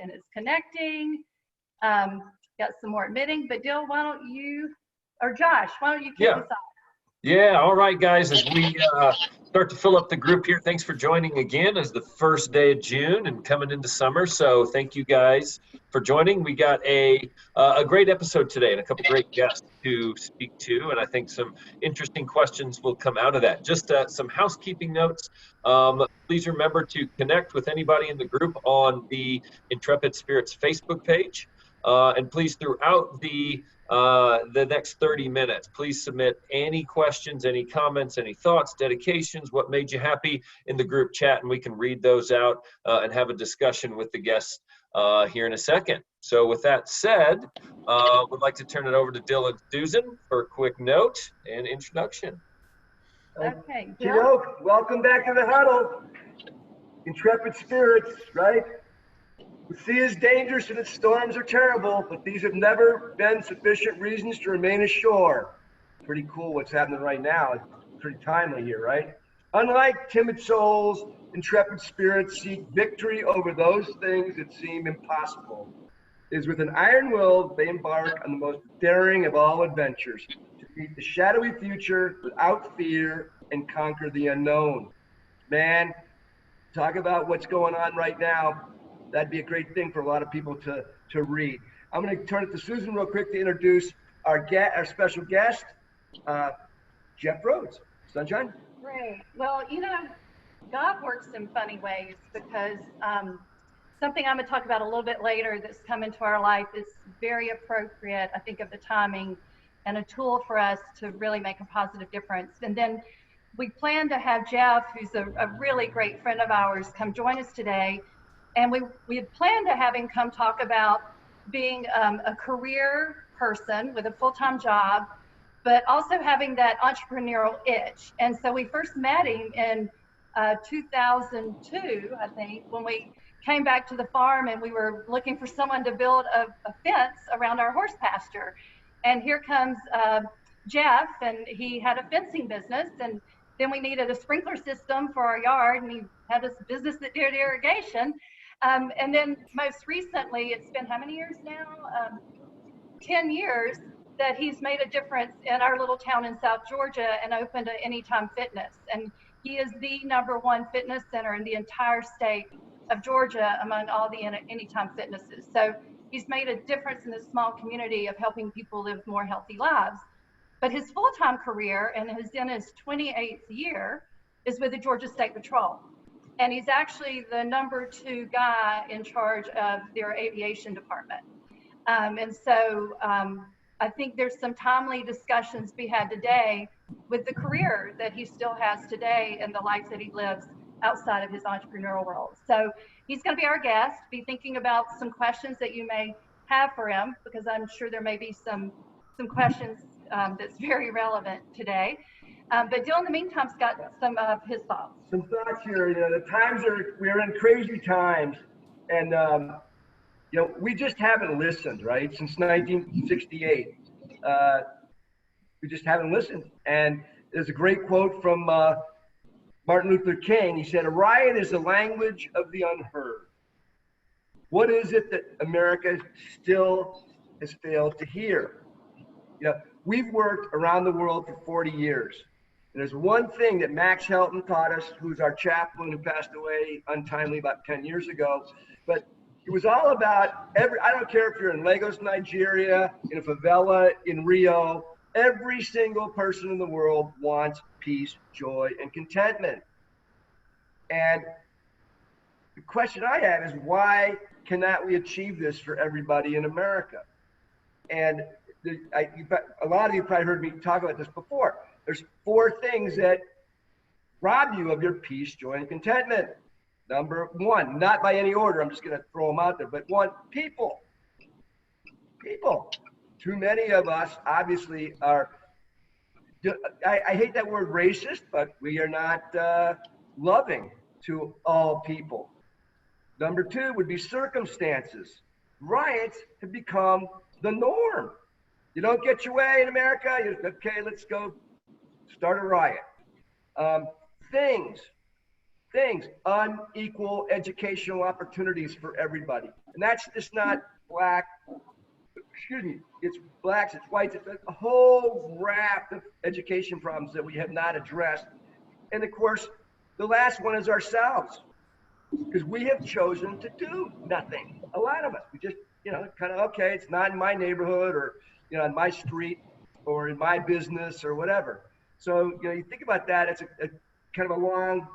and is connecting. Got some more admitting, but Dill, why don't you, or Josh, why don't you kick us off? Yeah, all right, guys, as we start to fill up the group here, thanks for joining again as the first day of June and coming into summer. So thank you guys for joining. We got a great episode today and a couple great guests to speak to, and I think some interesting questions will come out of that. Just some housekeeping notes. Please remember to connect with anybody in the group on the Intrepid Spirits Facebook page. And please, throughout the next 30 minutes, please submit any questions, any comments, any thoughts, dedications, what made you happy in the group chat, and we can read those out and have a discussion with the guests here in a second. So with that said, would like to turn it over to Dill and Susan for a quick note and introduction. Okay, Dill, welcome back to the Huddle. Intrepid Spirits, right? The sea is dangerous and its storms are terrible, but these have never been sufficient reasons to remain ashore. Pretty cool what's happening right now. It's pretty timely here, right? Unlike timid souls, intrepid spirits seek victory over those things that seem impossible. It is with an iron will they embark on the most daring of all adventures, to meet the shadowy future without fear and conquer the unknown. Man, talk about what's going on right now. That'd be a great thing for a lot of people to read. I'm going to turn it to Susan real quick to introduce our special guest, Jeff Rhodes. Sunshine? Great. Well, you know, God works in funny ways, because something I'm going to talk about a little bit later that's come into our life is very appropriate, I think, of the timing, and a tool for us to really make a positive difference. And then we plan to have Jeff, who's a really great friend of ours, come join us today. And we had planned to have him come talk about being a career person with a full-time job, but also having that entrepreneurial itch. And so we first met him in 2002, I think, when we came back to the farm and we were looking for someone to build a fence around our horse pasture. And here comes Jeff, and he had a fencing business, and then we needed a sprinkler system for our yard, and he had this business that did irrigation. And then most recently, it's been how many years now? 10 years that he's made a difference in our little town in South Georgia and opened an Anytime Fitness. And he is the #1 fitness center in the entire state of Georgia among all the Anytime Fitnesses. So he's made a difference in this small community of helping people live more healthy lives. But his full-time career, and is in his 28th year, is with the Georgia State Patrol. And he's actually the #2 guy in charge of their aviation department. And so I think there's some timely discussions to be had today with the career that he still has today and the life that he lives outside of his entrepreneurial world. So he's going to be our guest, be thinking about some questions that you may have for him, because I'm sure there may be some questions that's very relevant today. But Dill, in the meantime, has got some of his thoughts. Some thoughts here. You know, we're in crazy times, and you know, we just haven't listened, right? Since 1968, we just haven't listened. And there's a great quote from Martin Luther King. He said, "A riot is the language of the unheard." What is it that America still has failed to hear? You know, we've worked around the world for 40 years. And there's one thing that Max Helton taught us, who's our chaplain who passed away untimely about 10 years ago. But it was all about I don't care if you're in Lagos, Nigeria, in a favela, in Rio, every single person in the world wants peace, joy, and contentment. And the question I have is, why cannot we achieve this for everybody in America? And a lot of you probably heard me talk about this before. There's 4 things that rob you of your peace, joy, and contentment. #1, not by any order, I'm just going to throw them out there, but 1, people. People. Too many of us obviously are, I hate that word racist, but we are not loving to all people. #2 would be circumstances. Riots have become the norm. You don't get your way in America, okay, let's go start a riot. Things. things: unequal educational opportunities for everybody. And that's just not black, excuse me, it's blacks, it's whites, it's a whole raft of education problems that we have not addressed. And of course, the last one is ourselves, because we have chosen to do nothing. A lot of us, we just, kind of, okay, it's not in my neighborhood, or, on my street, or in my business, or whatever. So, you think about that, it's a kind of a long,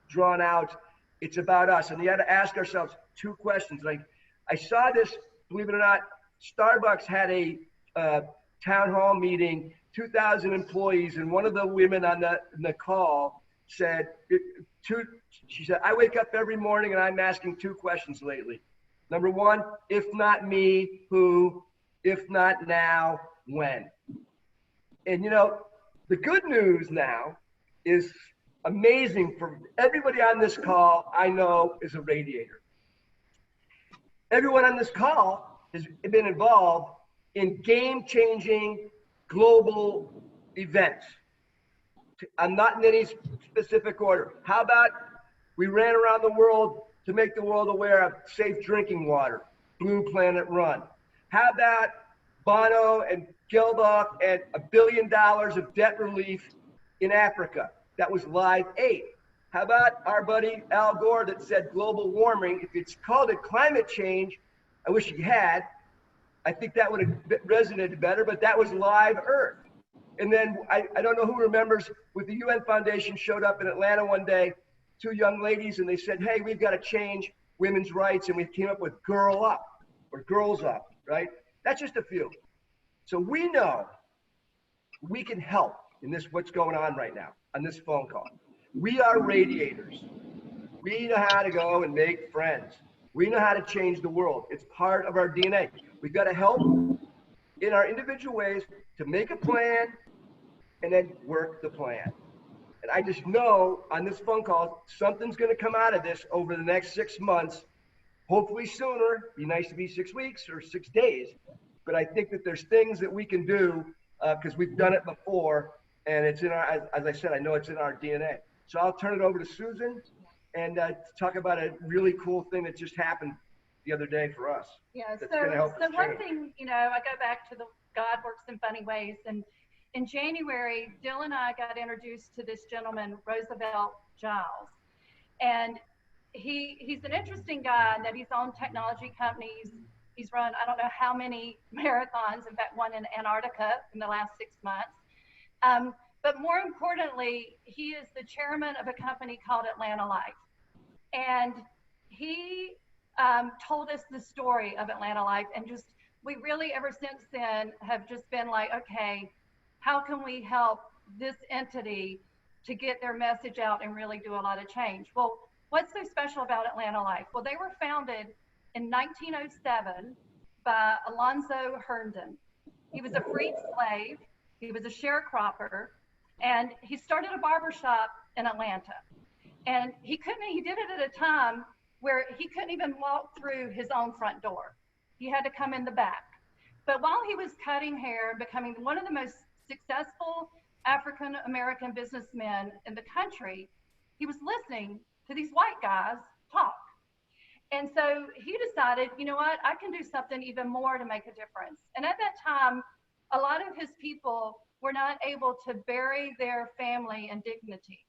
drawn out, it's about us. And you got to ask ourselves two questions. Like, I saw this, believe it or not, Starbucks had a town hall meeting, 2,000 employees, and one of the women on the call said, she said, I wake up every morning and I'm asking two questions lately. Number one, if not me, who? If not now, when? And the good news now is amazing for everybody on this call, I know is a radiator. Everyone on this call has been involved in game-changing global events. I'm not in any specific order. How about we ran around the world to make the world aware of safe drinking water, Blue Planet Run? How about Bono and Geldof and $1 billion of debt relief in Africa? That was Live 8. How about our buddy Al Gore that said global warming? If it's called it climate change, I wish he had. I think that would have resonated better, but that was Live Earth. And then I don't know who remembers, with the UN Foundation showed up in Atlanta one day, two young ladies, and they said, hey, we've got to change women's rights. And we came up with Girl Up, or Girls Up, right? That's just a few. So we know we can help in this, what's going on right now on this phone call. We are radiators. We know how to go and make friends. We know how to change the world. It's part of our DNA. We've got to help in our individual ways to make a plan and then work the plan. And I just know on this phone call, something's going to come out of this over the next 6 months, hopefully sooner. Be nice to be 6 weeks or 6 days. But I think that there's things that we can do because we've done it before. And it's in our, as I said, I know it's in our DNA. So I'll turn it over to Susan and talk about a really cool thing that just happened the other day for us. Yeah, so one thing, I go back to the God works in funny ways. And in January, Dill and I got introduced to this gentleman, Roosevelt Giles. And he's an interesting guy in that he's owned technology companies. He's run, I don't know how many marathons, in fact, one in Antarctica in the last 6 months. But more importantly, he is the chairman of a company called Atlanta Life. And he told us the story of Atlanta Life, and just, we really ever since then have just been like, okay, how can we help this entity to get their message out and really do a lot of change? Well, what's so special about Atlanta Life? Well, they were founded in 1907 by Alonzo Herndon. He was a freed slave. He was a sharecropper, and he started a barbershop in Atlanta. And he did it at a time where he couldn't even walk through his own front door. He had to come in the back. But while he was cutting hair and becoming one of the most successful African-American businessmen in the country, he was listening to these white guys talk. And so he decided, you know what, I can do something even more to make a difference. And at that time, a lot of his people were not able to bury their family in dignity.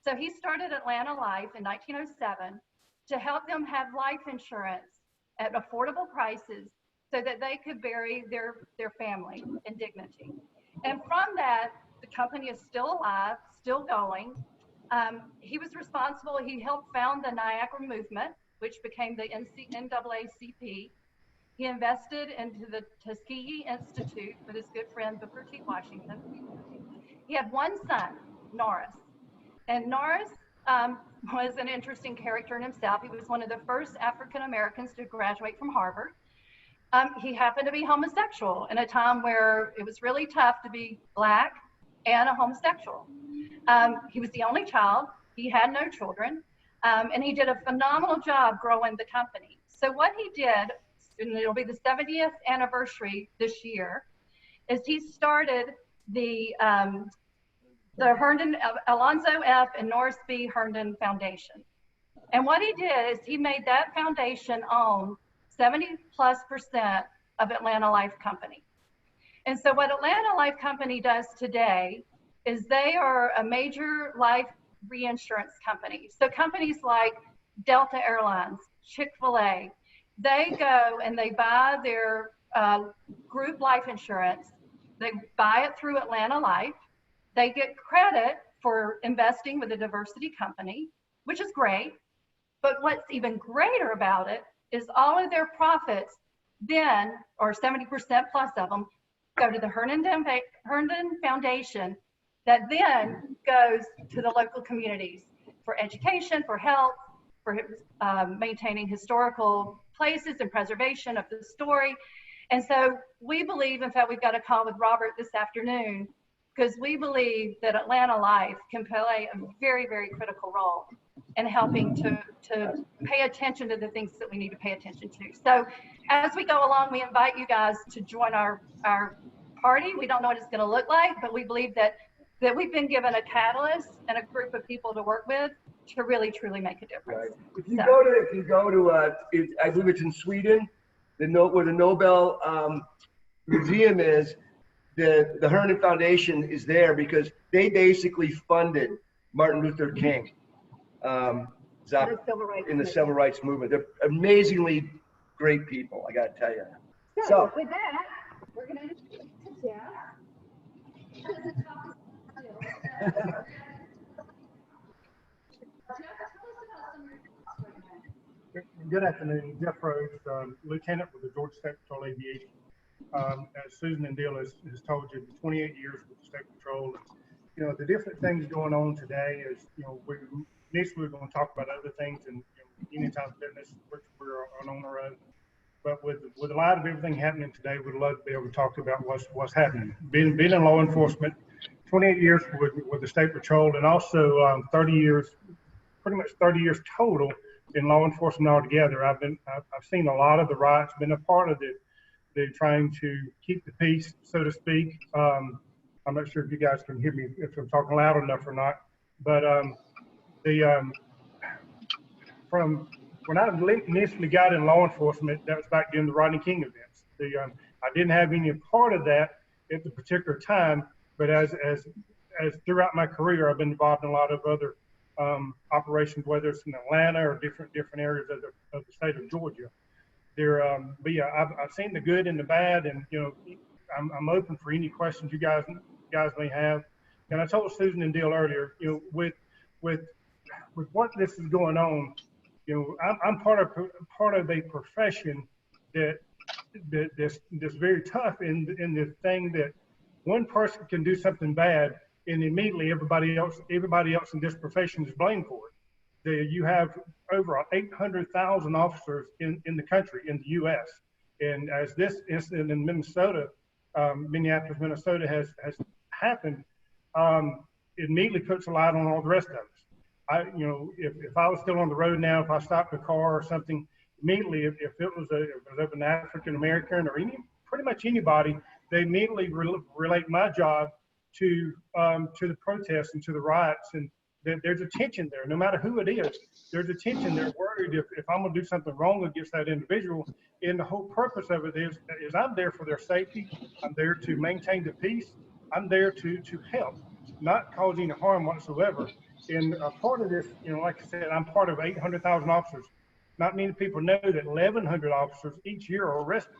So he started Atlanta Life in 1907 to help them have life insurance at affordable prices so that they could bury their family in dignity. And from that, the company is still alive, still going. He was responsible, he helped found the Niagara Movement, which became the NAACP. He invested into the Tuskegee Institute with his good friend Booker T. Washington. He had one son, Norris. And Norris was an interesting character in himself. He was one of the first African Americans to graduate from Harvard. He happened to be homosexual in a time where it was really tough to be Black and a homosexual. He was the only child. He had no children. And he did a phenomenal job growing the company. So what he did, and it'll be the 70th anniversary this year, is he started the the Herndon, Alonzo F. and Norris B. Herndon Foundation. And what he did is he made that foundation own 70+% of Atlanta Life Company. And so what Atlanta Life Company does today is they are a major life reinsurance company. So companies like Delta Airlines, Chick-fil-A, they go and they buy their group life insurance. They buy it through Atlanta Life. They get credit for investing with a diversity company, which is great. But what's even greater about it is all of their profits then, or 70% plus of them, go to the Herndon Foundation that then goes to the local communities for education, for health, for maintaining historical places and preservation of the story. And so we believe, in fact, we've got a call with Robert this afternoon, because we believe that Atlanta Life can play a very, very critical role in helping to pay attention to the things that we need to pay attention to. So as we go along, we invite you guys to join our party. We don't know what it's going to look like, but we believe that we've been given a catalyst and a group of people to work with to really, truly make a difference. Right. If you go to, I believe it's in Sweden, where the Nobel Museum is, the Herndon Foundation is there because they basically funded Martin Luther King in the civil rights movement. They're amazingly great people, I got to tell you. So with that, we're going to Jeff. Good afternoon, Jeff Rhodes, Lieutenant with the Georgia State Patrol Aviation. As Susan and Dale has told you, 28 years with the State Patrol. You know, the different things going on today is, you know, initially we're going to talk about other things and anytime fitness, which we're on our own. But with a lot of everything happening today, we'd love to be able to talk about what's happening. Being in law enforcement, 28 years with the State Patrol, and also 30 years, pretty much 30 years total in law enforcement altogether. I've seen a lot of the riots, been a part of the trying to keep the peace, so to speak. I'm not sure if you guys can hear me, if I'm talking loud enough or not, but from when I initially got in law enforcement, that was back during the Rodney King events. I didn't have any part of that at the particular time, but as throughout my career, I've been involved in a lot of other operations, whether it's in Atlanta or different areas of the state of Georgia. But yeah, I've seen the good and the bad, and you know, I'm open for any questions you guys may have. And I told Susan and Dale earlier, you know, with what this is going on, you know, I'm part of a profession that's very tough in the thing that one person can do something bad and immediately everybody else in this profession is blamed for it. You have over 800,000 officers in the country, in the U.S. And as this incident in Minnesota, Minneapolis, Minnesota has happened, it immediately puts a light on all the rest of us. You know, if I was still on the road now, if I stopped a car or something, immediately, if it was of an African American or pretty much anybody, they immediately relate my job to the protests and to the riots, and there's a tension there. No matter who it is, there's a tension. They're worried if I'm going to do something wrong against that individual. And the whole purpose of it is I'm there for their safety. I'm there to maintain the peace. I'm there to help, not cause any harm whatsoever. And a part of this, you know, like I said, I'm part of 800,000 officers. Not many people know that 1,100 officers each year are arrested.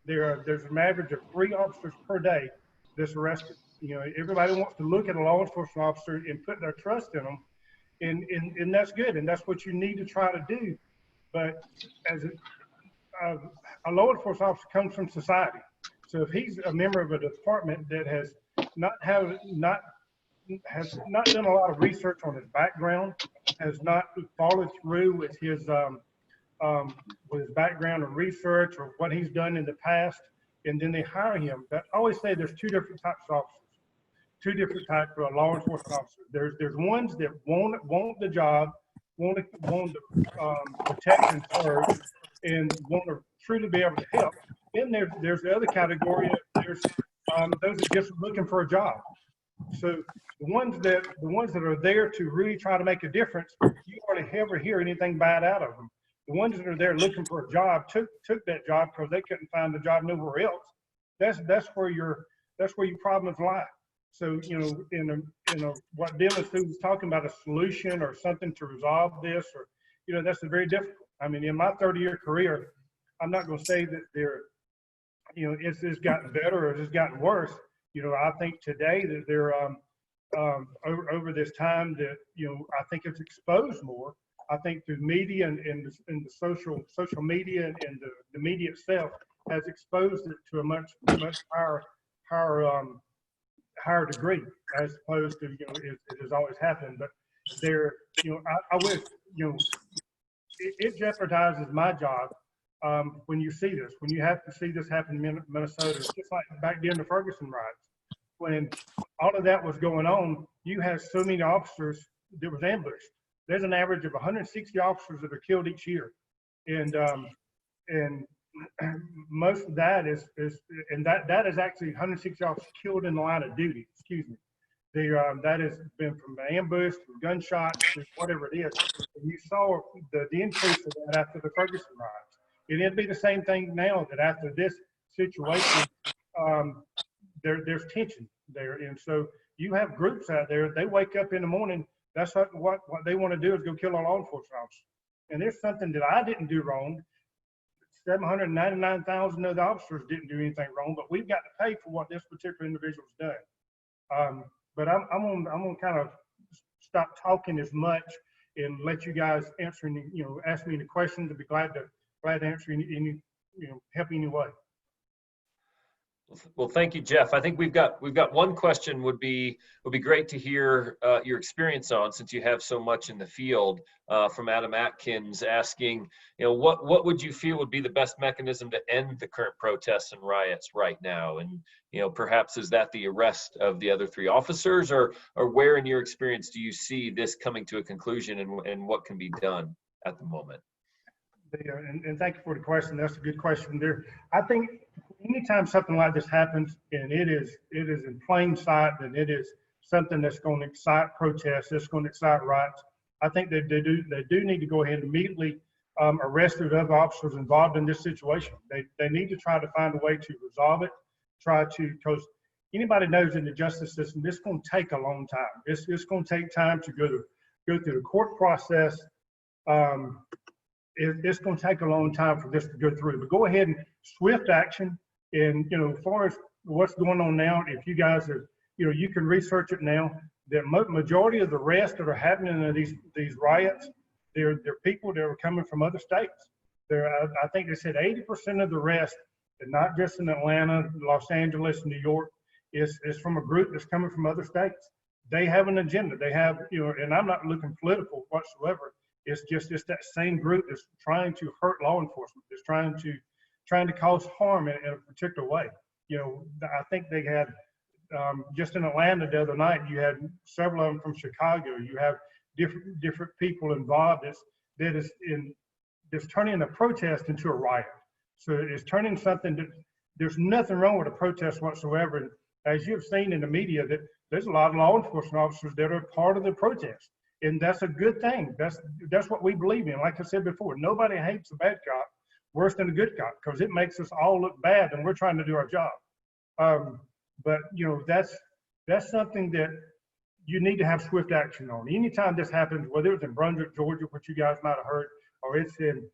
There's an average of 3 officers per day that's arrested. You know, everybody wants to look at a law enforcement officer and put their trust in them, and that's good, and that's what you need to try to do. But as a law enforcement officer comes from society, so if he's a member of a department that has not done a lot of research on his background, has not followed through with his background and research or what he's done in the past, and then they hire him. But I always say there's 2 different types of officers. 2 different types of law enforcement officers. There's ones that want the job, want to protect and serve, and want to truly be able to help. Then there's the other category. There's those that just looking for a job. So the ones that are there to really try to make a difference, you hardly ever hear anything bad out of them. The ones that are there looking for a job took that job because they couldn't find a job nowhere else. That's where your problems lie. So what Dylan was talking about, a solution or something to resolve this, or that's very difficult. I mean, in my 30-year career, I'm not going to say that it's gotten better or it's gotten worse. I think today that they're over this time that I think it's exposed more. I think the media and the social media and the media itself has exposed it to a much higher degree as opposed to it has always happened. But there, I wish it jeopardizes my job when you see this, when you have to see this happen in Minnesota. It's just like back during the Ferguson riots, when all of that was going on, you had so many officers that was ambushed. There's an average of 160 officers that are killed each year, and most of that is that is actually 160 officers killed in the line of duty. Excuse me. That has been from ambush, from gunshots, to whatever it is. And you saw the increase of that after the Ferguson riots. And it'd be the same thing now that after this situation, there's tension there, and so you have groups out there. They wake up in the morning. That's what they want to do is go kill a law enforcement officer. And there's something that I didn't do wrong. 799,000 of the officers didn't do anything wrong, but we've got to pay for what this particular individual's done. But I'm gonna kind of stop talking as much and let you guys answer any, ask me any questions. I'd be glad to answer any help any way. Well, thank you, Jeff. I think we've got one question would be great to hear your experience on, since you have so much in the field, from Adam Atkins asking, what would you feel would be the best mechanism to end the current protests and riots right now? And perhaps is that the arrest of the other 3 officers, or where in your experience do you see this coming to a conclusion, and what can be done at the moment? And thank you for the question. That's a good question there. I think anytime something like this happens and it is in plain sight, and it is something that's going to excite protests, that's going to excite riots, I think they do need to go ahead and immediately arrest the other officers involved in this situation. They need to try to find a way to resolve it, because anybody knows in the justice system, this is going to take a long time. It's going to take time to go through the court process. It's going to take a long time for this to go through. But go ahead and swift action. And as far as what's going on now, if you guys are, you can research it now. The majority of the arrests that are happening in these riots, they're people that are coming from other states. I think they said 80% of the arrests, and not just in Atlanta, Los Angeles, New York, is from a group that's coming from other states. They have an agenda. They have, and I'm not looking political whatsoever. It's that same group that's trying to hurt law enforcement. That's trying to cause harm in a particular way. I think they had just in Atlanta the other night. You had several of them from Chicago. You have different people involved. That's turning a protest into a riot. So it's turning something that there's nothing wrong with a protest whatsoever. And as you've seen in the media, that there's a lot of law enforcement officers that are part of the protest. And that's a good thing. That's what we believe in. Like I said before, nobody hates a bad cop worse than a good cop, because it makes us all look bad and we're trying to do our job. But that's something that you need to have swift action on. Anytime this happens, whether it's in Brunswick, Georgia, which you guys might have heard, or it's in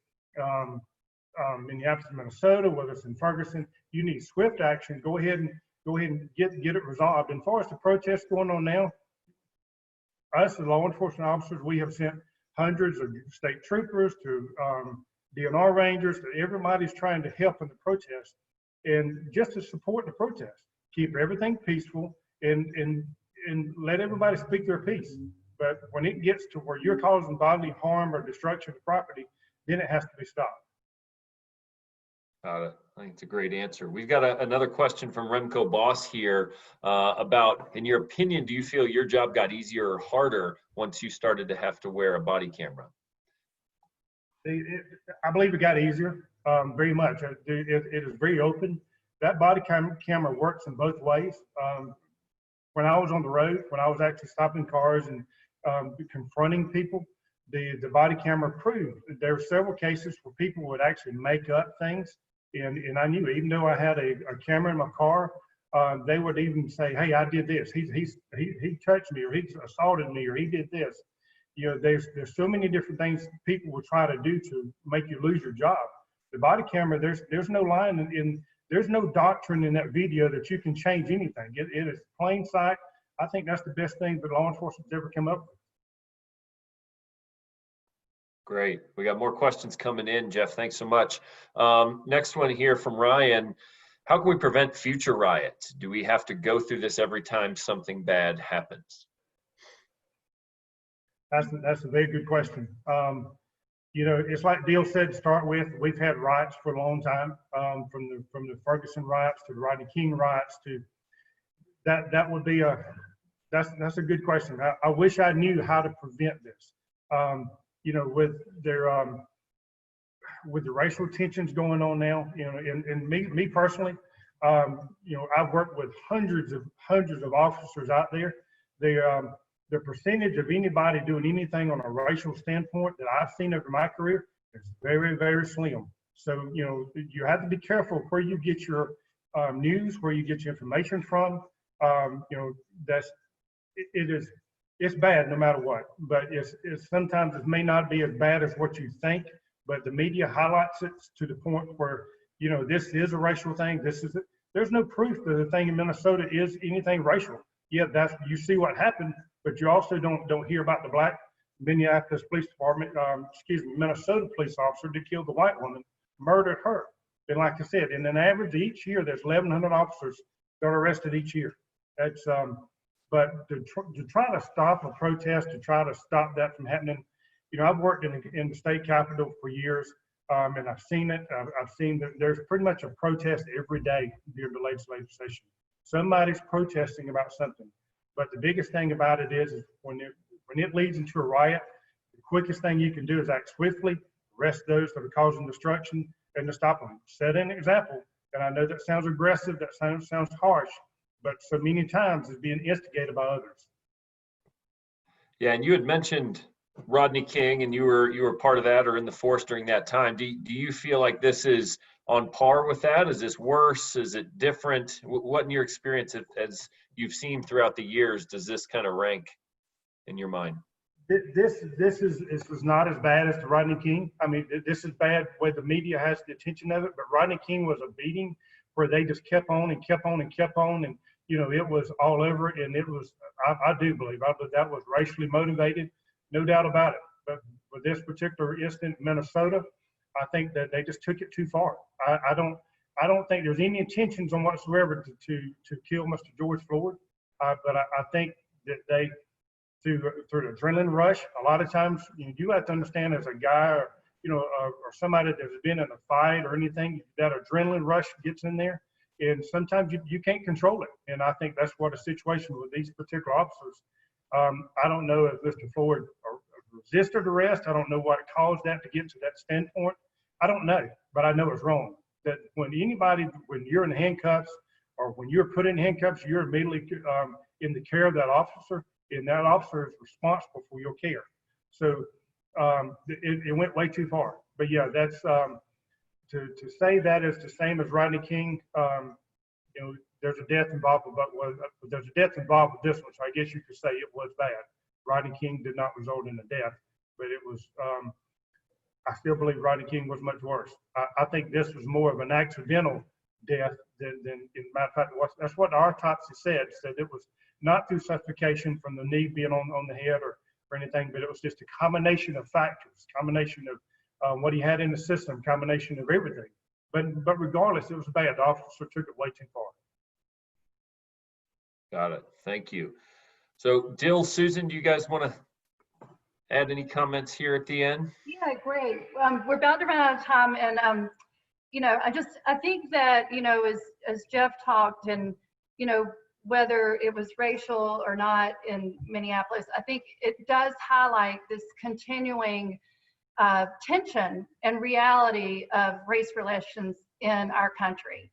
Minneapolis, Minnesota, whether it's in Ferguson, you need swift action. Go ahead and get it resolved. And as far as the protests going on now, us as law enforcement officers, we have sent hundreds of state troopers to DNR rangers. Everybody's trying to help in the protest, and just to support the protest, keep everything peaceful, and let everybody speak their piece. But when it gets to where you're causing bodily harm or destruction of property, then it has to be stopped. Got it. I think it's a great answer. We've got another question from Remco Boss here about, in your opinion, do you feel your job got easier or harder once you started to have to wear a body camera? I believe it got easier, very much. It is very open. That body camera works in both ways. when I was on the road, when I was actually stopping cars and confronting people, the body camera proved that there were several cases where people would actually make up things. And I knew, even though I had a camera in my car, they would even say, "Hey, I did this. He touched me, or he assaulted me, or he did this." You know, there's so many different things people will try to do to make you lose your job. The body camera, there's no line in there's no doctrine in that video that you can change anything. It is plain sight. I think that's the best thing that law enforcement's ever come up with. Great. We got more questions coming in, Jeff. Thanks so much. Next one here from Ryan. How can we prevent future riots? Do we have to go through this every time something bad happens? That's a very good question. You know, it's like Bill said to start with, we've had riots for a long time, from the Ferguson riots to the Rodney King riots to that would be that's a good question. I wish I knew how to prevent this. You know, with the racial tensions going on now, you know, and me personally, you know, I've worked with hundreds of officers out there. The percentage of anybody doing anything on a racial standpoint that I've seen over my career is very, very slim. So, you know, you have to be careful where you get your news, where you get your information from. You know, it's bad no matter what, but it's sometimes it may not be as bad as what you think, but the media highlights it to the point where, you know, this is a racial thing. There's no proof that the thing in Minnesota is anything racial. Yeah, you see what happened, but you also don't hear about the black Minneapolis Police Department, Minnesota police officer that killed the white woman, murdered her. And like I said, in an average each year, there's 1,100 officers that are arrested each year. That's but to try to stop a protest, to try to stop that from happening, you know, I've worked in the state capitol for years, and I've seen it. I've seen that there's pretty much a protest every day during the legislative session. Somebody's protesting about something. But the biggest thing about it is when it leads into a riot, the quickest thing you can do is act swiftly, arrest those that are causing destruction, and to stop them. Set an example. And I know that sounds aggressive, that sounds harsh, but so many times it's being instigated by others. Yeah, and you had mentioned Rodney King, and you were part of that or in the force during that time. Do you feel like this is on par with that? Is this worse? Is it different? What in your experience, as you've seen throughout the years, does this kind of rank in your mind? This was not as bad as the Rodney King. I mean, this is bad where the media has the attention of it, but Rodney King was a beating where they just kept on and kept on and kept on, and you know, it was all over, and it was, I do believe that was racially motivated, no doubt about it. But with this particular incident in Minnesota, I think that they just took it too far. I don't think there's any intentions on whatsoever to kill Mr. George Floyd, but I think that they, through the adrenaline rush, a lot of times you have to understand as a guy or or somebody that's been in a fight or anything, that adrenaline rush gets in there, and sometimes you can't control it. And I think that's what a situation with these particular officers. I don't know if Mr. Floyd resisted arrest. I don't know what caused that to get to that standpoint. I don't know, but I know it's wrong. That when you're in handcuffs or when you're put in handcuffs, you're immediately in the care of that officer, and that officer is responsible for your care. So it went way too far. But yeah, that's to say that is the same as Rodney King. There's a death involved, but there's a death involved with this one. So I guess you could say it was bad. Rodney King did not result in a death, but it was. I still believe Rodney King was much worse. I think this was more of an accidental death than in matter of fact, that's what the autopsy said it was not through suffocation from the knee being on the head or anything, but it was just a combination of factors, combination of what he had in the system, combination of everything. But regardless, it was bad. The officer took it way too far. Got it. Thank you. So Dill, Susan, do you guys want to add any comments here at the end? Yeah, great. We're about to run out of time, and I think that as Jeff talked, and whether it was racial or not in Minneapolis, I think it does highlight this continuing tension and reality of race relations in our country.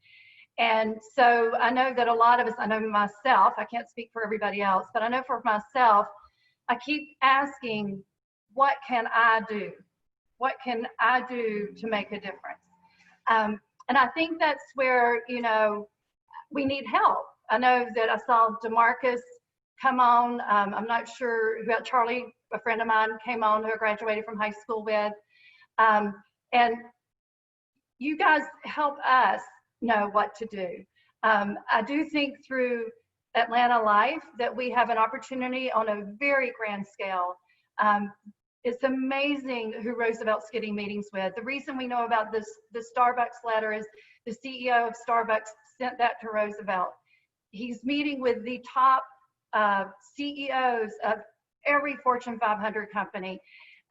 And so I know that a lot of us, I know myself, I can't speak for everybody else, but I know for myself, I keep asking, what can I do? What can I do to make a difference? And I think that's where, you know, we need help. I know that I saw DeMarcus come on. I'm not sure who else. Charlie, a friend of mine, came on who I graduated from high school with. And you guys help us know what to do. I do think through Atlanta Life that we have an opportunity on a very grand scale. It's amazing who Roosevelt's getting meetings with. The reason we know about this, the Starbucks letter, is the CEO of Starbucks sent that to Roosevelt. He's meeting with the top CEOs of every Fortune 500 company.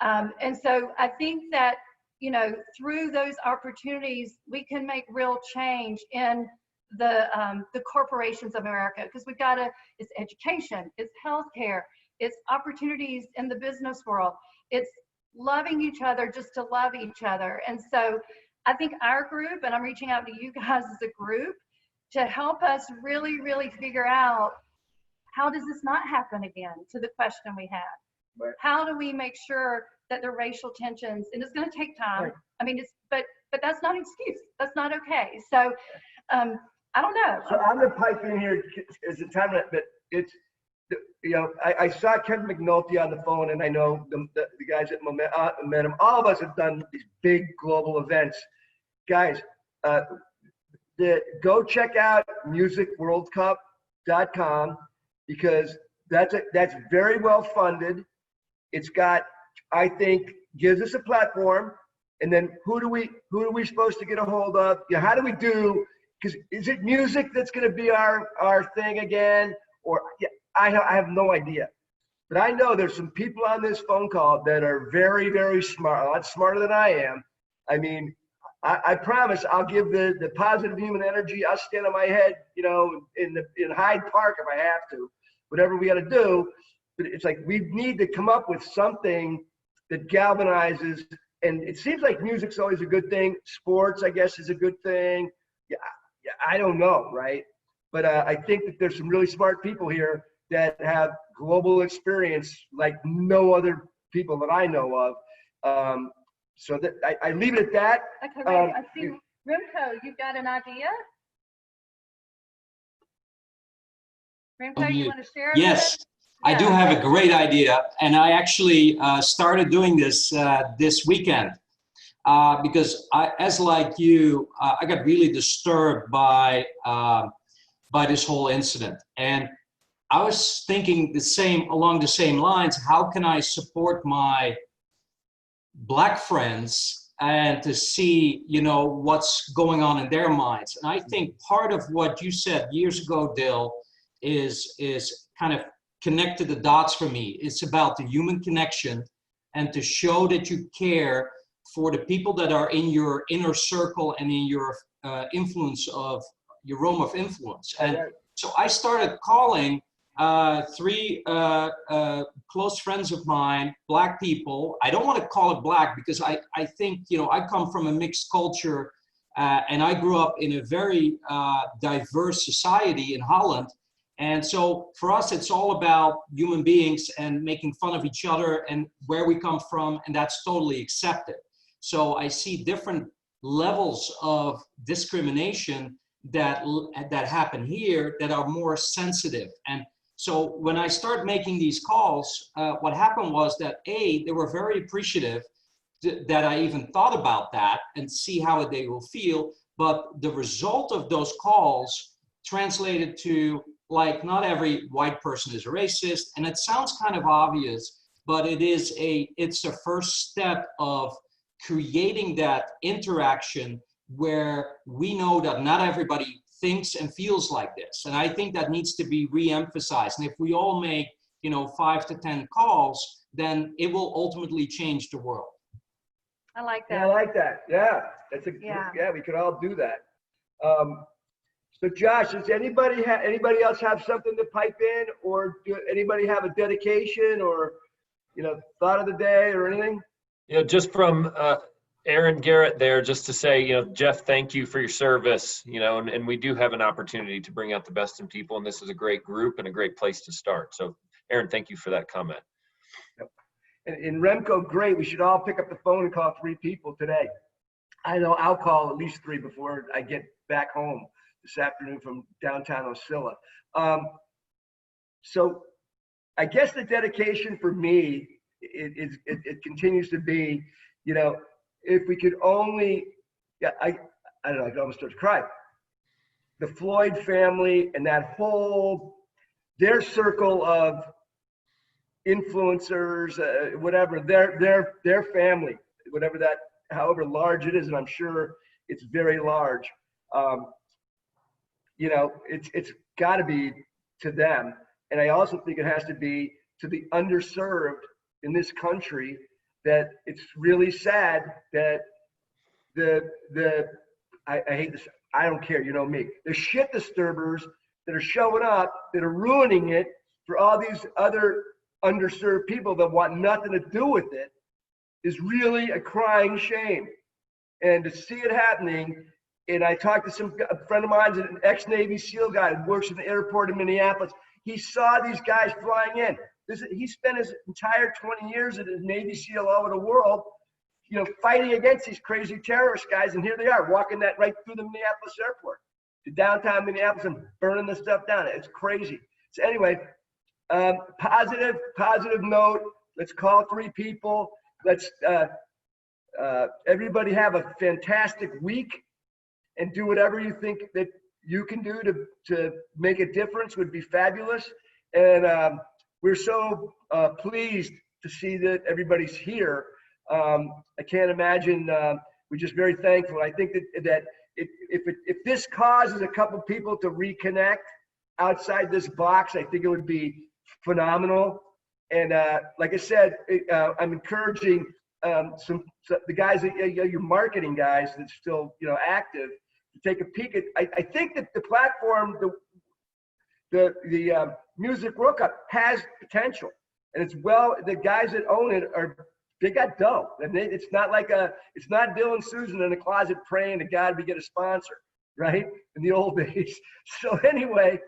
And so I think that, you know, through those opportunities, we can make real change in the corporations of America, because we've got to, it's education, it's healthcare, it's opportunities in the business world, it's loving each other just to love each other. And so I think our group, and I'm reaching out to you guys as a group, to help us really, really figure out, how does this not happen again, to the question we had. Right. How do we make sure that the racial tensions, and it's going to take time. Right. I mean, it's, but that's not an excuse. That's not okay. So I don't know. So I'm going to pipe in here as a time, but it's, you know, I saw Kevin McNulty on the phone, and I know the guys at Momentum. All of us have done these big global events. Guys, go check out musicworldcup.com, because that's very well funded. It's got, I think, gives us a platform. And then who are we supposed to get a hold of? You know, how do we do? Because is it music that's going to be our thing again? Or yeah, I have no idea. But I know there's some people on this phone call that are very, very smart, a lot smarter than I am. I mean, I promise I'll give the positive human energy. I'll stand on my head, you know, in Hyde Park if I have to, whatever we got to do. But it's like, we need to come up with something that galvanizes. And it seems like music's always a good thing. Sports, I guess, is a good thing. Yeah, I don't know, right? But I think that there's some really smart people here that have global experience like no other people that I know of. So that I leave it at that. Okay, wait, I see, Remco, you've got an idea? Remco, you want to share it? Yes, I do have a great idea, and I actually started doing this this weekend because as like you, I got really disturbed by this whole incident, and I was thinking along the same lines. How can I support my Black friends and to see, you know, what's going on in their minds? And I think part of what you said years ago, Dill, is kind of connected the dots for me. It's about the human connection and to show that you care for the people that are in your inner circle and in your influence of your realm of influence. And so I started calling 3 close friends of mine, Black people. I don't want to call it Black because I think, you know, I come from a mixed culture and I grew up in a very diverse society in Holland. And so for us, it's all about human beings and making fun of each other and where we come from, and that's totally accepted. So I see different levels of discrimination that happen here that are more sensitive. And so when I started making these calls, what happened was that they were very appreciative that I even thought about that and see how they will feel. But the result of those calls translated to, like, not every white person is a racist, and it sounds kind of obvious, but it's the first step of creating that interaction where we know that not everybody thinks and feels like this. And I think that needs to be re-emphasized. And if we all make, you know, 5 to 10 calls, then it will ultimately change the world. I like that. Yeah, I like that. Yeah, that's yeah, we could all do that. So Josh, does anybody else have something to pipe in, or do anybody have a dedication or, you know, thought of the day or anything? Yeah, just from Aaron Garrett there just to say, you know, Jeff, thank you for your service, you know, and we do have an opportunity to bring out the best in people, and this is a great group and a great place to start. So, Aaron, thank you for that comment. Yep. And Remco, great. We should all pick up the phone and call 3 people today. I know I'll call at least 3 before I get back home this afternoon from downtown Osceola. So I guess the dedication for me, it continues to be, you know, if we could only, yeah, I don't know, I almost start to cry. The Floyd family and that whole, their circle of influencers, whatever, their family, whatever that, however large it is, and I'm sure it's very large. You know, it's got to be to them, and I also think it has to be to the underserved in this country. That it's really sad that I hate this. I don't care. You know me. The shit disturbers that are showing up, that are ruining it for all these other underserved people that want nothing to do with it, is really a crying shame. And to see it happening, and I talked to a friend of mine, an ex-Navy SEAL guy who works at the airport in Minneapolis. He saw these guys flying in. He spent his entire 20 years as a Navy SEAL all over the world, you know, fighting against these crazy terrorist guys. And here they are walking that right through the Minneapolis airport to downtown Minneapolis and burning the stuff down. It's crazy. So anyway, positive note. Let's call 3 people. Let's everybody have a fantastic week and do whatever you think that you can do to make a difference would be fabulous. And we're so pleased to see that everybody's here. I can't imagine. We're just very thankful. I think that if this causes a couple people to reconnect outside this box, I think it would be phenomenal. And like I said, I'm encouraging the guys, your marketing guys that's still, you know, active, to take a peek at. I think that the platform, the Music World Cup has potential, and it's the guys that own it they got dough, and it's not Bill and Susan in the closet praying to God we get a sponsor, right? In the old days. So anyway,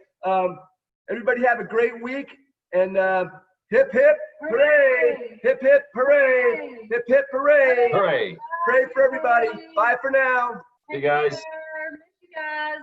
everybody have a great week, and hip hip hooray, hip hip hooray, hip hip hooray, Hooray. Pray for everybody. Bye for now. Hey guys. Miss you guys.